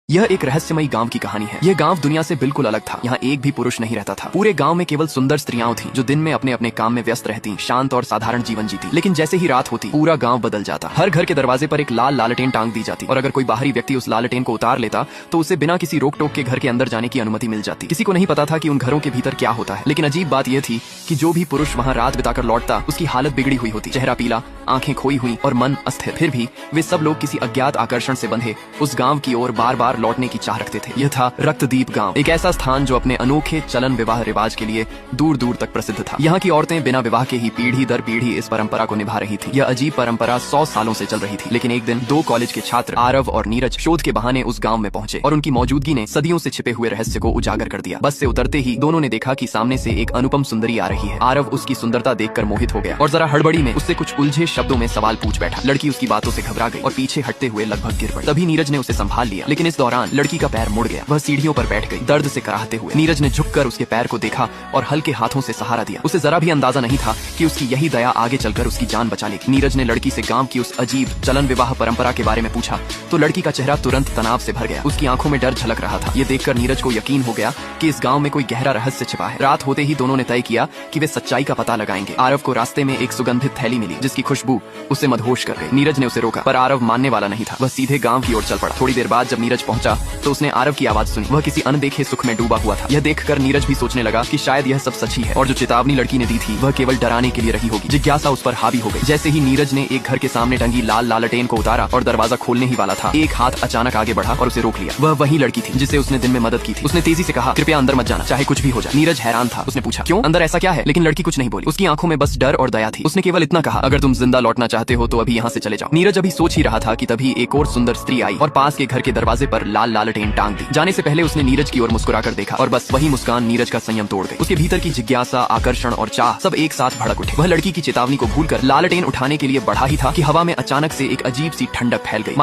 यह एक रहस्यमयी गांव की कहानी है। यह गांव दुनिया से बिल्कुल अलग था। यहाँ एक भी पुरुष नहीं रहता था। पूरे गांव में केवल सुंदर स्त्रियां थीं, जो दिन में अपने अपने काम में व्यस्त रहती, शांत और साधारण जीवन जीती। लेकिन जैसे ही रात होती, पूरा गांव बदल जाता। हर घर के दरवाजे पर एक लाल लालटेन टांग दी जाती, और अगर कोई बाहरी व्यक्ति उस लालटेन को उतार लेता तो उसे बिना किसी रोक टोक के घर के अंदर जाने की अनुमति मिल जाती। किसी को नहीं पता था कि उन घरों के भीतर क्या होता है। लेकिन अजीब बात यह थी कि जो भी पुरुष वहाँ रात बिताकर लौटता, उसकी हालत बिगड़ी हुई होती। चेहरा पीला, आंखें खोई हुई और मन अस्थिर। फिर भी वे सब लोग किसी अज्ञात आकर्षण से बंधे उस गांव की ओर बार बार लौटने की चाह रखते थे। यह था रक्तदीप गांव, एक ऐसा स्थान जो अपने अनोखे चलन विवाह रिवाज के लिए दूर दूर तक प्रसिद्ध था। यहाँ की औरतें बिना विवाह के ही पीढ़ी दर पीढ़ी इस परंपरा को निभा रही थी। यह अजीब परंपरा 100 सालों से चल रही थी। लेकिन एक दिन दो कॉलेज के छात्र आरव और नीरज शोध के बहाने उस गांव में पहुंचे, और उनकी मौजूदगी ने सदियों से छिपे हुए रहस्य को उजागर कर दिया। बस से उतरते ही दोनों ने देखा कि सामने से एक अनुपम सुंदरी आ रही है। आरव उसकी सुंदरता देखकर मोहित हो गया और जरा हड़बड़ी में उससे कुछ उलझे शब्दों में सवाल पूछ बैठा। लड़की उसकी बातों से घबरा गई और पीछे हटते हुए लगभग गिर पड़ी। तभी नीरज ने उसे संभाल लिया, लेकिन इस दौरान लड़की का पैर मुड़ गया। वह सीढ़ियों पर बैठ गई, दर्द से कराहते हुए। नीरज ने झुककर उसके पैर को देखा और हल्के हाथों से सहारा दिया। उसे जरा भी अंदाजा नहीं था कि उसकी यही दया आगे चलकर उसकी जान बचा लेगी। नीरज ने लड़की से गांव की उस अजीब चलन विवाह परंपरा के बारे में पूछा तो लड़की का चेहरा तुरंत तनाव से भर गया। उसकी आंखों में डर झलक रहा था। ये देखकर नीरज को यकीन हो गया कि इस गांव में कोई गहरा रहस्य छिपा है। रात होते ही दोनों ने तय किया कि वे सच्चाई का पता लगाएंगे। आरव को रास्ते में एक सुगंधित थैली मिली, जिसकी खुशबू उसे मदहोश कर गई। नीरज ने उसे रोका, पर आरव मानने वाला नहीं था। वह सीधे गांव की ओर चल पड़ा। थोड़ी देर बाद जब नीरज पहुंचा तो उसने आरव की आवाज सुनी। वह किसी अनदेखे सुख में डूबा हुआ था। यह देखकर नीरज भी सोचने लगा कि शायद यह सब सच ही है, और जो चेतावनी लड़की ने दी थी वह केवल डराने के लिए रही होगी। जिज्ञासा उस पर हावी हो गई। जैसे ही नीरज ने एक घर के सामने टंगी लाल लालटेन को उतारा और दरवाजा खोलने ही वाला था, एक हाथ अचानक आगे बढ़ा और उसे रोक लिया। वह वही लड़की थी जिसे उसने दिन में मदद की थी। उसने तेजी से कहा, कृपया अंदर मत जाना, चाहे कुछ भी हो जाए। नीरज हैरान था। उसने पूछा, क्यों, अंदर ऐसा क्या है? लेकिन लड़की कुछ नहीं बोली। उसकी आंखों में बस डर और दया थी। उसने केवल इतना कहा, अगर तुम जिंदा लौटना चाहते हो तो अभी यहाँ से चले जाओ। नीरज अभी सोच ही रहा था कि तभी एक और सुंदर स्त्री आई और पास के घर के दरवाजे पर लाल लालटेन टांग दी। जाने से पहले उसने नीरज की ओर मुस्कुराकर देखा, और बस वही मुस्कान नीरज का संयम तोड़ गई। उसके भीतर की जिज्ञासा, आकर्षण और चाह सब एक साथ भड़क उठे। वह लड़की की चेतावनी को भूलकर लालटेन उठाने के लिए बढ़ा ही था कि हवा में अचानक से एक अजीब सी ठंडक फैल गई।